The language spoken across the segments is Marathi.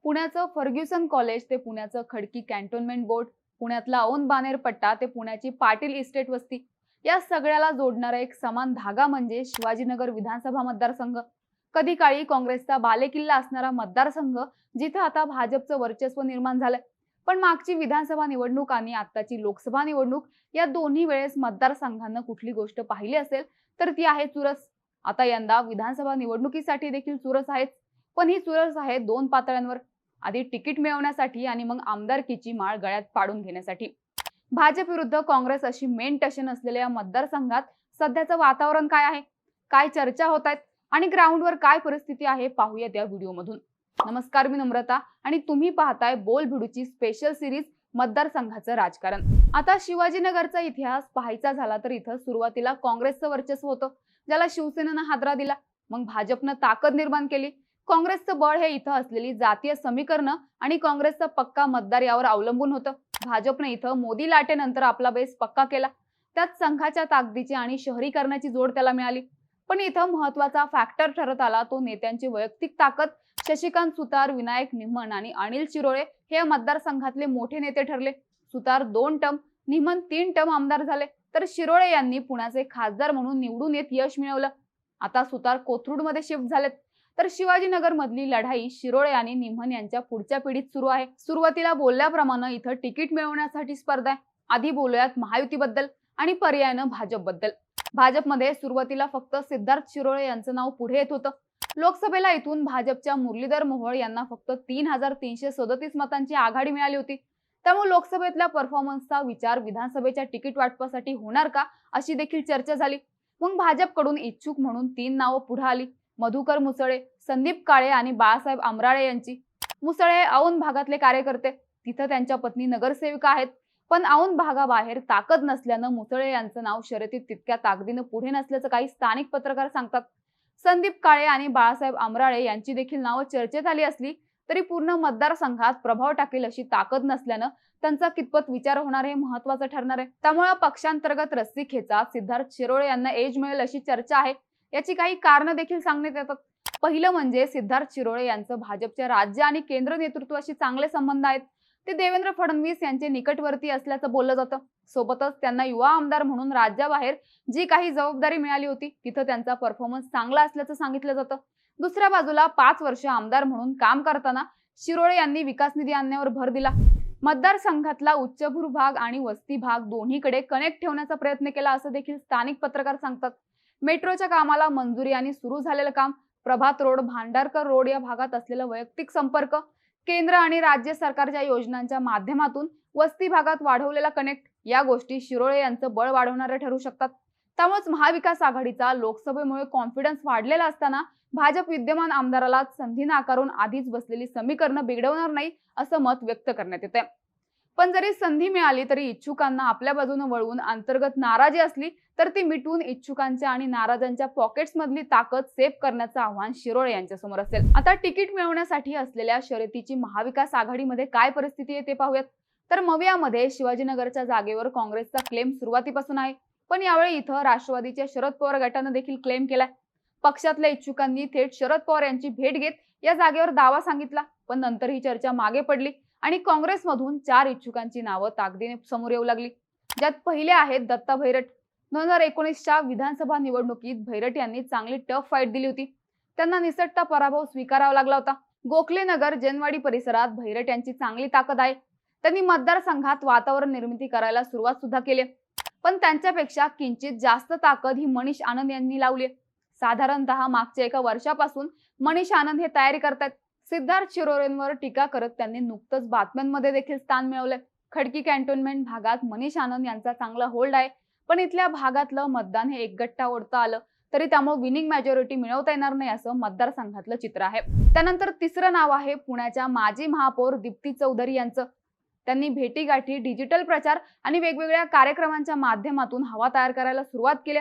पुण्याचं फर्ग्युसन कॉलेज ते पुण्याचं खडकी कॅन्टोन्मेंट बोर्ड, पुण्यातला औंध बाणेर पट्टा ते पुण्याची पाटील इस्टेट वस्ती, या सगळ्याला जोडणारा एक समान धागा म्हणजे शिवाजीनगर विधानसभा मतदारसंघ. कधी काळी काँग्रेसचा बालेकिल्ला असणारा मतदारसंघ, जिथे आता भाजपचं वर्चस्व निर्माण झालंय. पण मागची विधानसभा निवडणूक आणि आताची लोकसभा निवडणूक, या दोन्ही वेळेस मतदारसंघानं कुठली गोष्ट पाहिली असेल तर ती आहे चुरस. आता यंदा विधानसभा निवडणुकीसाठी देखील चुरस आहेच. पण ही चुरस आहे दोन पातळ्यांवर. आधी तिकीट मिळवण्यासाठी आणि मग आमदारकीची माळ गळ्यात पाडून घेण्यासाठी. भाजप विरुद्ध काँग्रेस अशी मेन टशन असलेल्या या मतदारसंघात सध्याचं वातावरण काय आहे, काय चर्चा होत आहेत आणि ग्राउंडवर काय परिस्थिती आहे, पाहूया त्या व्हिडिओमधून. नमस्कार, मी नम्रता आणि तुम्ही पाहताय बोल भिडूची स्पेशल सिरीज मतदारसंघाचं राजकारण. आता शिवाजीनगरचा इतिहास पाहायचा झाला तर इथं सुरुवातीला काँग्रेसचं वर्चस्व होतं, ज्याला शिवसेनेनं हादरा दिला. मग भाजपनं ताकद निर्माण केली. काँग्रेसचं बळ हे इथं असलेली जातीय समीकरणं आणि काँग्रेसचा पक्का मतदार यावर अवलंबून होतं. भाजपने इथं मोदी लाटेनंतर आपला बेस पक्का केला. त्यात संघाच्या ताकदीची आणि शहरीकरणाची जोड त्याला मिळाली. पण इथं महत्वाचा फॅक्टर ठरत आला तो नेत्यांची वैयक्तिक ताकद. शशिकांत सुतार, विनायक निमण आणि अनिल चिरोळे हे या मतदारसंघातले मोठे नेते ठरले. सुतार 2 टर्म, निमण 3 टर्म आमदार झाले, तर शिरोळे यांनी पुण्याचे खासदार म्हणून निवडून येत यश मिळवलं. आता सुतार कोथरूडमध्ये शिफ्ट झालेत. तर शिवाजीनगर मधली लढाई शिरोळे आणि निमण यांच्या पुढच्या पिढीत सुरू आहे. सुरुवातीला बोलल्याप्रमाणे इथं तिकीट मिळवण्यासाठी स्पर्धा आहे. आधी बोलूयात महायुतीबद्दल आणि पर्यायानं भाजपबद्दल. भाजपमध्ये सुरुवातीला फक्त सिद्धार्थ शिरोळे यांचं नाव पुढे येत होतं. लोकसभेला इथून भाजपच्या मुरलीधर मोहोळ यांना फक्त 3,337 मतांची आघाडी मिळाली होती. त्यामुळे लोकसभेतल्या परफॉर्मन्सचा विचार विधानसभेच्या तिकीट वाटपासाठी होणार का, अशी देखील चर्चा झाली. मग भाजपकडून इच्छुक म्हणून 3 नावं पुढे आली: मधुकर मुसळे, संदीप काळे आणि बाळासाहेब आमराळे यांची. मुसळे हे औंध भागातले कार्यकर्ते, तिथं त्यांच्या पत्नी नगरसेविका आहेत. पण औंध भागाबाहेर ताकद नसल्यानं मुसळे यांचं नाव शर्यतीत तितक्या ताकदीनं पुढे नसल्याचं काही स्थानिक पत्रकार सांगतात. संदीप काळे आणि बाळासाहेब आमराळे यांची देखील नावं चर्चेत आली असली तरी पूर्ण मतदारसंघात प्रभाव टाकेल अशी ताकद नसल्यानं त्यांचा कितपत विचार होणार हे महत्वाचं ठरणार आहे. त्यामुळे पक्षांतर्गत रस्सीखेचा सिद्धार्थ शिरोळे यांना एज मिळेल अशी चर्चा आहे. याची काही कारणं देखील सांगण्यात येतात. पहिलं म्हणजे सिद्धार्थ शिरोळे यांचं भाजपच्या राज्य आणि केंद्र नेतृत्वाशी चांगले संबंध आहेत. ते देवेंद्र फडणवीस यांचे निकटवर्ती असल्याचं बोललं जातं. सोबतच त्यांना युवा आमदार म्हणून राज्याबाहेर जी काही जबाबदारी मिळाली होती तिथं त्यांचा परफॉर्मन्स चांगला असल्याचं सांगितलं जातं. दुसऱ्या बाजूला 5 वर्ष आमदार म्हणून काम करताना शिरोळे यांनी विकास निधी आणण्यावर भर दिला. मतदारसंघातला उच्च भूभाग आणि वस्ती भाग दोन्हीकडे कनेक्ट ठेवण्याचा प्रयत्न केला असं देखील स्थानिक पत्रकार सांगतात. मेट्रोच्या कामाला मंजुरी आणि सुरू झालेलं काम, प्रभात रोड, भांडारकर रोड या भागात असलेला वैयक्तिक संपर्क, केंद्र आणि राज्य सरकारच्या योजनांच्या माध्यमातून वस्ती भागात वाढवलेला कनेक्ट, या गोष्टी शिरोळे यांचं बळ वाढवणारे ठरू शकतात. त्यामुळेच महाविकास आघाडीचा लोकसभेमुळे कॉन्फिडन्स वाढलेला असताना भाजप विद्यमान आमदाराला संधी नाकारून आधीच बसलेली समीकरणं बिघडवणार नाही असं मत व्यक्त करण्यात येते. पण जरी संधी मिळाली तरी इच्छुकांना आपल्या बाजूने वळवून अंतर्गत नाराजी असली तर ती मिटवून इच्छुकांच्या आणि नाराजांच्या पॉकेट्स मधली ताकद सेव्ह करण्याचं आव्हान शिरोळे यांच्या समोर असेल. आता तिकीट मिळवण्यासाठी असलेल्या शर्यतीची महाविकास आघाडीमध्ये काय परिस्थिती आहे ते पाहूयात. तर मवियामध्ये शिवाजीनगरच्या जागेवर काँग्रेसचा क्लेम सुरुवातीपासून आहे. पण यावेळी इथं राष्ट्रवादीच्या शरद पवार गटानं देखील क्लेम केलाय. पक्षातल्या इच्छुकांनी थेट शरद पवार यांची भेट घेत या जागेवर दावा सांगितला. पण नंतर ही चर्चा मागे पडली आणि काँग्रेसमधून 4 इच्छुकांची नावं ताकदीने समोर येऊ लागली. ज्यात पहिले आहेत दत्ता भैरट. 2019च्या विधानसभा निवडणुकीत भैरट यांनी चांगली टफ फाईट दिली होती. त्यांना निसटता पराभव स्वीकारावा लागला होता. गोखले नगर, जनवाडी परिसरात भैरट यांची चांगली ताकद आहे. त्यांनी मतदारसंघात वातावरण निर्मिती करायला सुरुवात सुद्धा केली. पण त्यांच्यापेक्षा किंचित जास्त ताकद ही मनीष आनंद यांनी लावली. साधारणतः मागच्या एका वर्षापासून मनीष आनंद हे तयारी करतात. सिद्धार्थ शिरोळेंवर टीका करत त्यांनी नुकतंच बातम्यांमध्ये देखील स्थान मिळवलंय. खडकी कॅन्टोन्मेंट भागात मनीष आनंद यांचा चांगला होल्ड आहे. पण इथल्या भागातलं मतदान हे एकगट्टा ओढता आलं तरी त्यामुळे विनिंग मॅजॉरिटी मिळवता येणार नाही असं मतदारसंघातलं चित्र आहे. त्यानंतर तिसरं नाव आहे पुण्याच्या माजी महापौर दीप्ती चौधरी यांचं. त्यांनी भेटीगाठी, डिजिटल प्रचार आणि वेगवेगळ्या कार्यक्रमांच्या माध्यमातून हवा तयार करायला सुरुवात केली.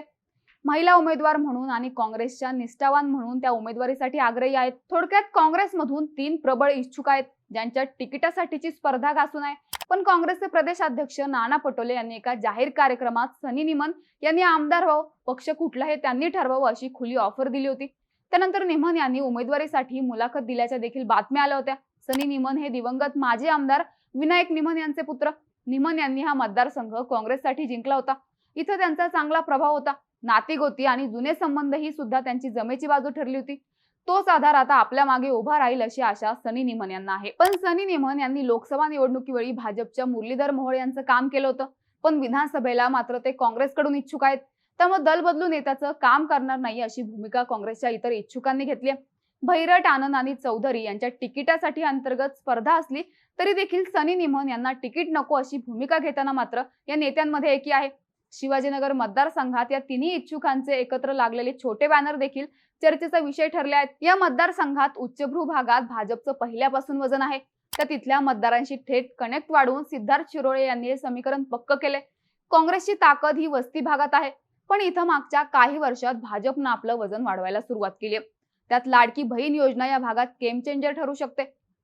महिला उमेदवार म्हणून आणि काँग्रेसच्या निष्ठावान म्हणून त्या उमेदवारीसाठी आग्रही आहेत. थोडक्यात काँग्रेसमधून 3 प्रबळ इच्छुक आहेत ज्यांच्या तिकिटासाठीची स्पर्धा घासून आहे. पण काँग्रेसचे प्रदेशाध्यक्ष नाना पटोले यांनी एका जाहीर कार्यक्रमात सनी निमन यांनी आमदार व्हावं, पक्ष कुठला हे त्यांनी ठरवावं अशी खुली ऑफर दिली होती. त्यानंतर निमन यांनी उमेदवारीसाठी मुलाखत दिल्याच्या देखील बातम्या आल्या होत्या. सनी निमन हे दिवंगत माजी आमदार विनायक निमन यांचे पुत्र. निमन यांनी हा मतदारसंघ काँग्रेससाठी जिंकला होता. इथं त्यांचा चांगला प्रभाव होता. नातीगोती आणि जुने संबंधही सुद्धा त्यांची जमेची बाजू ठरली होती. तोच आधार आता आपल्या मागे उभा राहील अशी आशा सनी निमन यांना आहे. पण सनी निमन यांनी लोकसभा निवडणुकीवेळी भाजपच्या मुरलीधर मोहोळ यांचं काम केलं होतं. पण विधानसभेला मात्र ते काँग्रेसकडून इच्छुक आहेत. त्यामुळे दल बदलून नेत्याचं काम करणार नाही अशी भूमिका काँग्रेसच्या इतर इच्छुकांनी घेतली आहे. भैरट, आनंद आणि चौधरी यांच्या तिकिटासाठी अंतर्गत स्पर्धा असली तरी देखील सनी निमन यांना तिकीट नको अशी भूमिका घेताना मात्र या नेत्यांमध्ये एकी आहे. शिवाजीनगर मतदारसंघात या तिन्ही इच्छुकांचे एकत्र लागलेले छोटे बॅनर देखील चर्चेचा विषय ठरले आहेत. या मतदारसंघात उच्चभ्रू भागात भाजपचं पहिल्यापासून वजन आहे. त्या तिथल्या मतदारांशी थेट कनेक्ट वाढवून सिद्धार्थ शिरोळे यांनी हे समीकरण पक्क केले. काँग्रेसची ताकद ही वस्ती भागात आहे. पण इथं मागच्या काही वर्षात भाजपनं आपलं वजन वाढवायला सुरुवात केली आहे. त्यात लाडकी बहीण योजना या भागात गेम चेंजर ठरू शकते.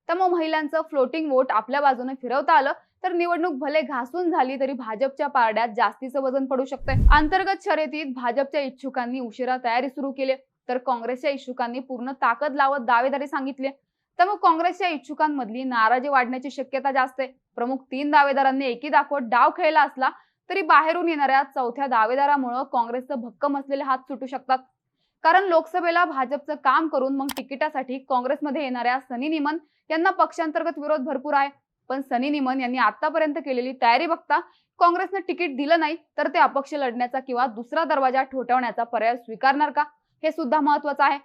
त्यामुळे महिलांचं फ्लोटिंग वोट आपल्या बाजूने फिरवता आलं तर निवडणूक भले घासून झाली तरी भाजपच्या पारड्यात जास्तीचं वजन पडू शकते. अंतर्गत शर्यतीत भाजपच्या इच्छुकांनी उशिरा तयारी सुरू केली तर काँग्रेसच्या इच्छुकांनी पूर्ण ताकद लावत दावेदारी सांगितली. त्यामुळे काँग्रेसच्या इच्छुकांमधली नाराजी वाढण्याची शक्यता जास्त आहे. प्रमुख 3 दावेदारांनी एकी दाखवत डाव खेळला असला तरी बाहेरून येणाऱ्या चौथ्या दावेदारामुळे काँग्रेसचं भक्कम असलेले हात सुटू शकतात. कारण लोकसभेला भाजपचं काम करून मग तिकिटासाठी काँग्रेसमध्ये येणाऱ्या सनी निमन यांना पक्षांतर्गत विरोध भरपूर आहे. पण सनी निमन यांनी आतापर्यंत केलेली तयारी बघता काँग्रेसनं तिकीट दिलं नाही तर ते अपक्ष लढण्याचा किंवा दुसरा दरवाजा ठोठावण्याचा पर्याय स्वीकारणार का हे सुद्धा महत्वाचं आहे.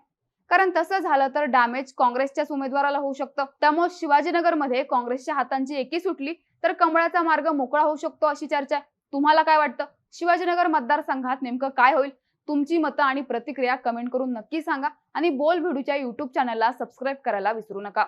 कारण तसं झालं तर डॅमेज काँग्रेसच्याच उमेदवाराला होऊ शकतं. त्यामुळे शिवाजीनगरमध्ये काँग्रेसच्या हातांची एकी सुटली तर कमळाचा मार्ग मोकळा होऊ शकतो अशी चर्चा आहे. तुम्हाला काय वाटतं? शिवाजीनगर मतदारसंघात नेमकं काय होईल? तुमची मतं आणि प्रतिक्रिया कमेंट करून नक्की सांगा आणि बोल भिडूच्या YouTube चॅनलला सबस्क्राईब करायला विसरू नका.